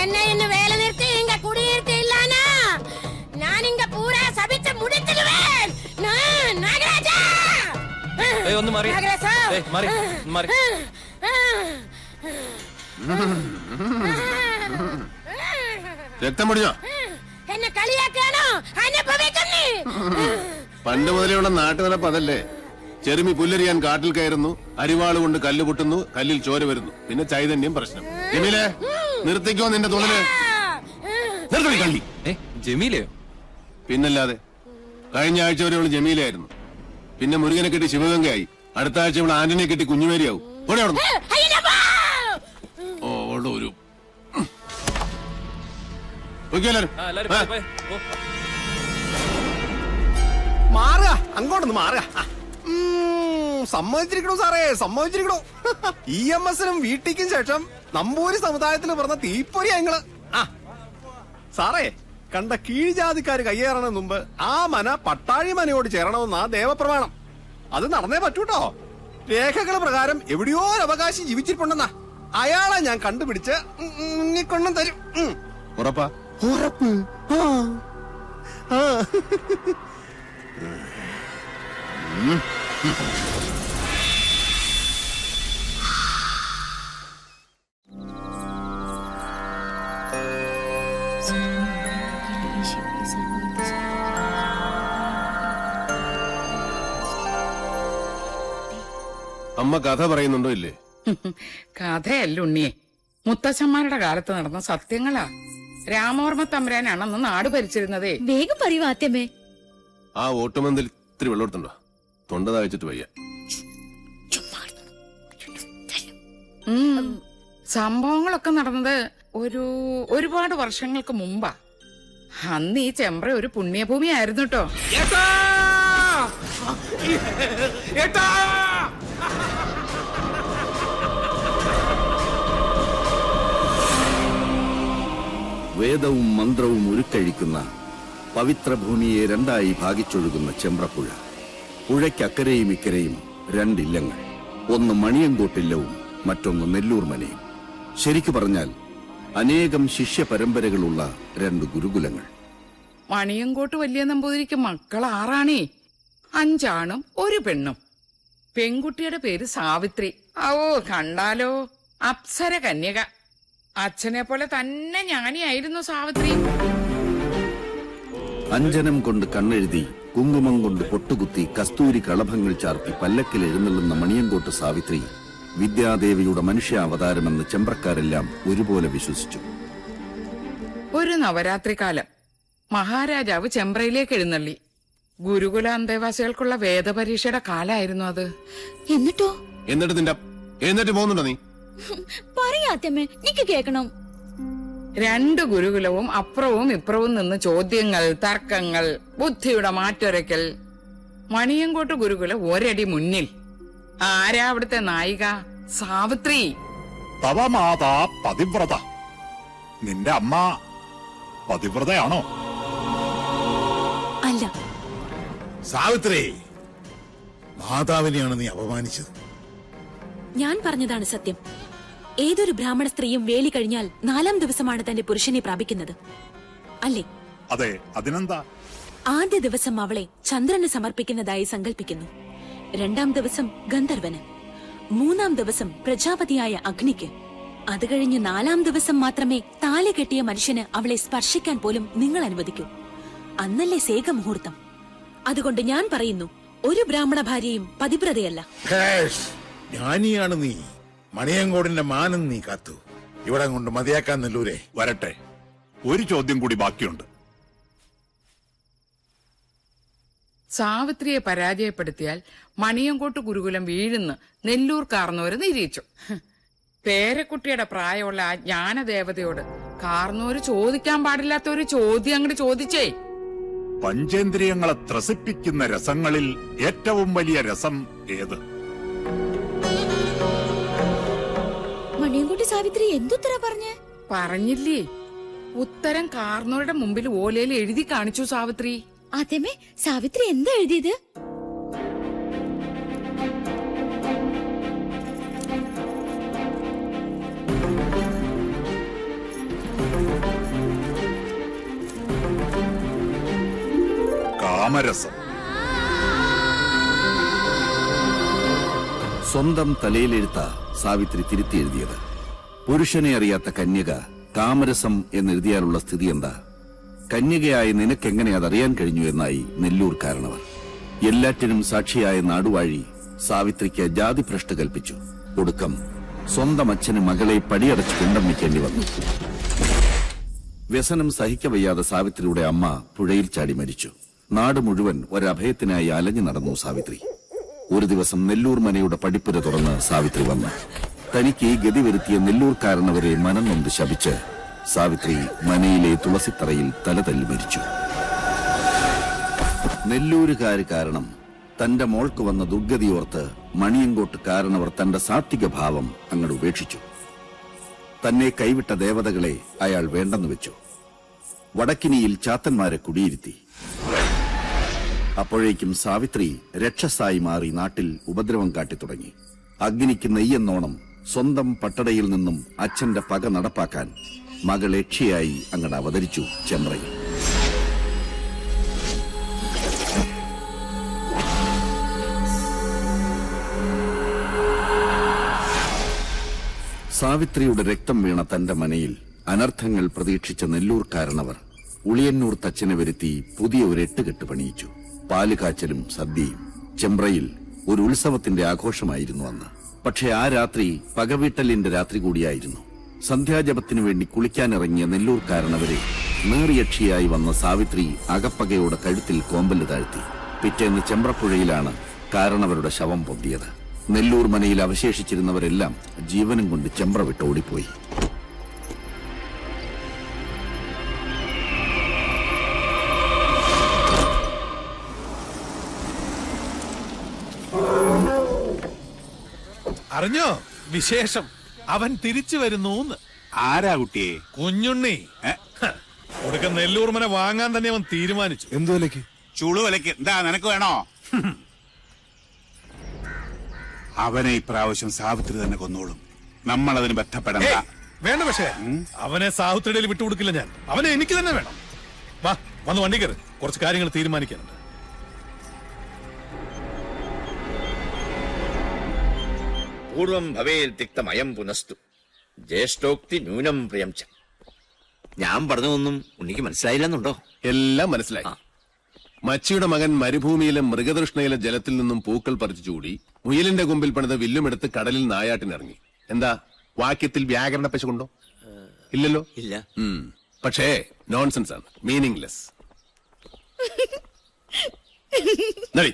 என்ன இன்னும் வேலை நிறுத்தி இங்க குடியிருத்து இல்லானா நான் இங்க பூரா சபிச்சு முடிச்சிடுவேன். நாகராஜா ഒന്ന് മാറി. രക്തം മുടിഞ്ഞോ? എന്നെ കളിയാക്കാനോ? അനുഭവിക്കുന്നേ. പണ്ട് മുതലുള്ള നാട്ടുനടപ്പ് അതല്ലേ? ചെറുമി പുല്ലരിയാൻ കാട്ടിൽ കയറുന്നു, അരിവാള് കൊണ്ട് കല്ല് പൊട്ടുന്നു, കല്ലിൽ ചോര വരുന്നു, പിന്നെ ചൈതന്യം പ്രശ്നം. ജമീലെ നിർത്തിക്കോ നിന്റെ തുണല്. കള്ളി ജമീലയോ? പിന്നല്ലാതെ കഴിഞ്ഞ ആഴ്ച വരെ അവള് ജമീലയായിരുന്നു. പിന്നെ മുരുകനെ കെട്ടി ശിവഗംഗയായി. അടുത്ത ആഴ്ച ഇവിടെ ആന്റണിയെ കെട്ടി കുഞ്ഞുമേരിയാവും. ഓടെ അവിടെ ഒരു മാറുക, അങ്ങോട്ടൊന്ന് മാറുക. സമ്മതിച്ചിരിക്കണു സാറേ, സമ്മതിച്ചിരിക്കണു. EMS-നും വീട്ടിക്കും ശേഷം നമ്പൂരി സമുദായത്തിൽ പറഞ്ഞ തീപ്പൊരി ഞങ്ങള്. സാറേ, കണ്ട കീഴ്ജാതിക്കാര് കയ്യേറണ മുമ്പ് ആ മന പട്ടാഴി മനയോട് ചേരണമെന്നാ ദേവപ്രമാണം. അത് നടന്നേ പറ്റൂട്ടോ. രേഖകള് പ്രകാരം എവിടെയോ ഒരു അവകാശി ജീവിച്ചിട്ടുണ്ടെന്നാ. അയാളെ ഞാൻ കണ്ടുപിടിച്ച് കൊണ്ടും തരും. ഉറപ്പാ? ഉറപ്പ്. അമ്മ കഥ പറയുന്നുണ്ടോ ഇല്ലേ? കഥയല്ല ഉണ്ണിയെ, മുത്തച്ഛന്മാരുടെ കാലത്ത് നടന്ന സത്യങ്ങളാ. രാമവർമ്മ തമ്പുരാനാണെന്ന് നാട് ഭരിച്ചിരുന്നതേ. വേഗം പറയൂ ആദ്യമേ. ആ ഓട്ടുമന്തിൽ ഇത്തിരി വെള്ളം എടുത്തുണ്ടോ? തൊണ്ട താഴ്ചിട്ട് വയ്യ. സംഭവങ്ങളൊക്കെ നടന്നത് ഒരുപാട് വർഷങ്ങൾക്ക് മുമ്പാ. അന്ന് ഈ ചെമ്പ്ര ഒരു പുണ്യഭൂമി ആയിരുന്നു കേട്ടോ. വേദവും മന്ത്രവും ഉരുക്കഴിക്കുന്ന പവിത്രഭൂമിയെ രണ്ടായി ഭാഗിച്ചൊഴുകുന്ന ചെമ്പ്രപ്പുഴ. പുഴയ്ക്കക്കരയും ഇക്കരയും രണ്ടില്ലങ്ങൾ. ഒന്ന് മണിയങ്കോട്ടില്ലവും മറ്റൊന്ന് നെല്ലൂർ മനയും. ശരിക്കു പറഞ്ഞാൽ അനേകം ശിഷ്യ പരമ്പരകളുള്ള രണ്ട് ഗുരുകുലങ്ങൾ. മണിയങ്കോട്ട് വലിയ നമ്പൂതിരിക്ക് മക്കൾ 6 5 ആണും 1 പെണ്ണും. പെൺകുട്ടിയുടെ പേര് സാവിത്രി. കണ്ടാലോ അപ്സര കന്യക. അച്ഛനെ പോലെ തന്നെ ജ്ഞാനിയായിരുന്നു സാവിത്രി. അഞ്ജനം കൊണ്ട് കണ്ണെഴുതി, കുങ്കുമം കൊണ്ട് പൊട്ടുകുത്തി, കസ്തൂരി കളഭങ്ങൾ ചാർത്തി പല്ലക്കിൽ എഴുന്നള്ളുന്ന മണിയങ്കോട്ട് സാവിത്രി വിദ്യാദേവിയുടെ മനുഷ്യാവതാരമെന്ന് ചെമ്പ്രക്കാരെല്ലാം ഒരുപോലെ വിശ്വസിച്ചു. ഒരു നവരാത്രി കാലം മഹാരാജാവ് ചെമ്പ്രയിലേക്ക് എഴുന്നള്ളി. ഗുരുകുല അന്തേവാസികൾക്കുള്ള വേദപരീക്ഷയുടെ കാലായിരുന്നു അത്. എന്നിട്ട് പോകുന്നുണ്ടോ നീ? പറയാത്തമ്മേ, എനിക്ക് കേക്കണം. 2 ഗുരുകുലവും അപ്പുറവും ഇപ്പുറവും നിന്ന് ചോദ്യങ്ങൾ, തർക്കങ്ങൾ, ബുദ്ധിയുടെ മാറ്റൊരക്കൽ. മണിയങ്കോട്ട് ഗുരുകുലം ഒരടി മുന്നിൽ. ആരാ അവിടുത്തെ നായിക? സാവിത്രി. തവമാതാ പതിവ്രത. നിന്റെ അമ്മ പതിവ്രതയാണോ? അല്ല. സാവിത്രി, മാതാവിനെയാണ് നീ അപമാനിച്ചത്. ഞാൻ പറഞ്ഞതാണ് സത്യം. ഏതൊരു ബ്രാഹ്മണ സ്ത്രീയും വേലി കഴിഞ്ഞാൽ 4-ാം ദിവസമാണ് തന്റെ പുരുഷനെ പ്രാപിക്കുന്നത്, അല്ലേ? അതെ, അതിനെന്താ? ആദ്യ ദിവസം അവളെ ചന്ദ്രന് സമർപ്പിക്കുന്നതായി സങ്കല്പിക്കുന്നു. 2-ാം ദിവസം ഗന്ധർവന്, 3-ാം ദിവസം പ്രജാപതിയായ അഗ്നിക്ക്. അത് കഴിഞ്ഞ് 4-ാം ദിവസം മാത്രമേ താലി കെട്ടിയ മനുഷ്യന് അവളെ സ്പർശിക്കാൻ പോലും നിങ്ങൾ അനുവദിക്കൂ. അന്നല്ലേ സേകമുഹൂർത്തം. അതുകൊണ്ട് ഞാൻ പറയുന്നു, ഒരു ബ്രാഹ്മണ ഭാര്യയും പതിവ്രതയല്ല. ജ്ഞാനിയാണ് നീ. മണിയങ്കോടിന്റെ മാനം നീ കാത്തു. ഇവിടെ കൊണ്ട് മതിയാക്കാൻ നെല്ലൂരെ. വരട്ടെ, ഒരു ചോദ്യം കൂടി ബാക്കിയുണ്ട്. സാവിത്രിയെ പരാജയപ്പെടുത്തിയാൽ മണിയങ്കോട്ട് ഗുരുകുലം വീഴുന്ന് നെല്ലൂർ കാർന്നോര് നിരീക്ഷിച്ചു. പേരക്കുട്ടിയുടെ പ്രായമുള്ള ആ ജ്ഞാനദേവതയോട് കാർന്നോര് ചോദിക്കാൻ പാടില്ലാത്ത ഒരു ചോദ്യം അങ്ങോട്ട് ചോദിച്ചേ. പഞ്ചേന്ദ്രിയങ്ങളെ ത്രസിപ്പിക്കുന്ന രസങ്ങളിൽ ഏറ്റവും വലിയ രസം ഏത്? മണിയൻകുട്ടി സാവിത്രി എന്തുത്തര പറഞ്ഞില്ലേ? ഉത്തരം കാർന്നോരുടെ മുമ്പിൽ ഓലയിൽ എഴുതി കാണിച്ചു സാവിത്രി. ആദ്യമേ സാവിത്രി എന്താ എഴുതിയത്? കാമരസം. സ്വന്തം തലയിലെഴുത്ത സാവിത്രി തിരുത്തി എഴുതിയത്. പുരുഷനെ അറിയാത്ത കന്യക കാമരസം എന്നെഴുതിയാലുള്ള സ്ഥിതി എന്താ? കന്യകയായ നിനക്കെങ്ങനെ അതറിയാൻ കഴിഞ്ഞു എന്നായി നെല്ലൂർ കാരണവർ. എല്ലാറ്റിനും സാക്ഷിയായ നാടുവാഴി സാവിത്രിക്ക് ജാതിഭ്രഷ്ട് കൽപ്പിച്ചു. ഒടുക്കം സ്വന്തം അച്ഛന് മകളെ പടിയടച്ച് കുണ്ടം വയ്ക്കേണ്ടി വന്നു. വ്യസനം സഹിക്കവയ്യാതെ സാവിത്രിയുടെ അമ്മ പുഴയിൽ ചാടി മരിച്ചു. നാട് മുഴുവൻ ഒരഭയത്തിനായി അലഞ്ഞു നടന്നു സാവിത്രി. ഒരു ദിവസം നെല്ലൂർ മനയുടെ പടിപ്പുര തുറന്ന് സാവിത്രി വന്നു. തനിക്ക് ഈ ഗതി വരുത്തിയ നെല്ലൂർക്കാരനവരെ മനം നൊന്ത് ശപിച്ച് സാവിത്രി മനയിലെ തുളസിത്തറയിൽ തലതല്ലി മരിച്ചു. നെല്ലൂരുകാര് കാരണം തന്റെ മോൾക്ക് വന്ന ദുർഗതിയോർത്ത് മണിയങ്കോട്ട് കാരണവർ തന്റെ സാത്വിക ഭാവം അങ്ങോട്ട് ഉപേക്ഷിച്ചു. തന്നെ കൈവിട്ട ദേവതകളെ അയാൾ വേണ്ടെന്ന് വെച്ചു. വടക്കിനിയിൽ ചാത്തന്മാരെ കുടിയിരുത്തി. അപ്പോഴേക്കും സാവിത്രി രക്ഷസായി മാറി നാട്ടിൽ ഉപദ്രവം കാട്ടിത്തുടങ്ങി. അഗ്നിക്ക് നെയ്യെന്നോണം സ്വന്തം പട്ടടയിൽ നിന്നും അച്ഛന്റെ പക നടപ്പാക്കാൻ മകൾ യക്ഷിയായി അങ്ങട് അവതരിച്ചു ചെമ്പ്രയിൽ. സാവിത്രിയുടെ രക്തം വീണ തന്റെ മനയിൽ അനർത്ഥങ്ങൾ പ്രതീക്ഷിച്ച നെല്ലൂർക്കാരനവർ ഉളിയന്നൂർ തച്ചനെ വരുത്തി പുതിയ ഒരു എട്ടുകെട്ട് പണിയിച്ചു. പാലുകാച്ചലും സദ്യയും. ചെമ്പ്രയിൽ ഒരു ഉത്സവത്തിന്റെ ആഘോഷമായിരുന്നു അന്ന്. പക്ഷെ ആ രാത്രി പകവീട്ടലിന്റെ രാത്രി കൂടിയായിരുന്നു. സന്ധ്യാജപത്തിനു വേണ്ടി കുളിക്കാനിറങ്ങിയ നെല്ലൂർക്കാരനവരെ നേറിയക്ഷിയായി വന്ന സാവിത്രി അകപ്പകയോടെ കഴുത്തിൽ കോമ്പല് താഴ്ത്തി. പിറ്റേന്ന് ചെമ്പ്രപ്പുഴയിലാണ് കാരണവരുടെ ശവം പൊന്തിയത്. നെല്ലൂർ മനയിൽ അവശേഷിച്ചിരുന്നവരെല്ലാം ജീവനും കൊണ്ട് ചെമ്പ്ര വിട്ട് ഓടിപ്പോയി. അറിഞ്ഞോ വിശേഷം? അവൻ തിരിച്ചു വരുന്നു. ആരാ കുട്ടിയെ? കുഞ്ഞുണ്ണി. ഒടുക്ക നെല്ലൂർ മന വാങ്ങാൻ തന്നെ അവൻ തീരുമാനിച്ചു. എന്തു വിലക്ക്? ചുളുവിലക്ക്. എന്താ നിനക്ക് വേണോ? അവനെ ഇപ്രാവശ്യം സാവിത്രി തന്നെ കൊന്നോളും. നമ്മളതിന് ബന്ധപ്പെടണ്ട. വേണ്ട. പക്ഷേ അവനെ സാഹുത്രിയുടെ വിട്ടുകൊടുക്കില്ല ഞാൻ. അവനെ എനിക്ക് തന്നെ വേണം. വാ, വന്ന് വണ്ടി കയറി. കുറച്ച് കാര്യങ്ങൾ തീരുമാനിക്കാനുണ്ട്. പൂർവം ഭവേൽ തിക്തമയം പുനസ്തു ജ്യേഷ്ഠോക്തി ന്യൂനം പ്രിയം ച. ഞാൻ പറഞ്ഞതൊന്നും ഉണ്ണിക്ക് മനസ്സിലായില്ലെന്നുണ്ടോ? എല്ലാം മനസ്സിലായി. മച്ചിയുടെ മകൻ മരുഭൂമിയിലെ മൃഗതൃഷ്ണയിലെ ജലത്തിൽ നിന്നും പൂക്കൾ പറിച്ചു ചൂടി മുയലിന്റെ കൊമ്പിൽ പണിത വില്ലുമെടുത്ത് കടലിൽ നായാട്ടിനിറങ്ങി. എന്താ വാക്യത്തിൽ വ്യാകരണ പശുണ്ടോ? ഇല്ലല്ലോ. ഇല്ല. പക്ഷേ നോൺസെൻസ് ആണ്, മീനിംഗ്ലെസ്. നടി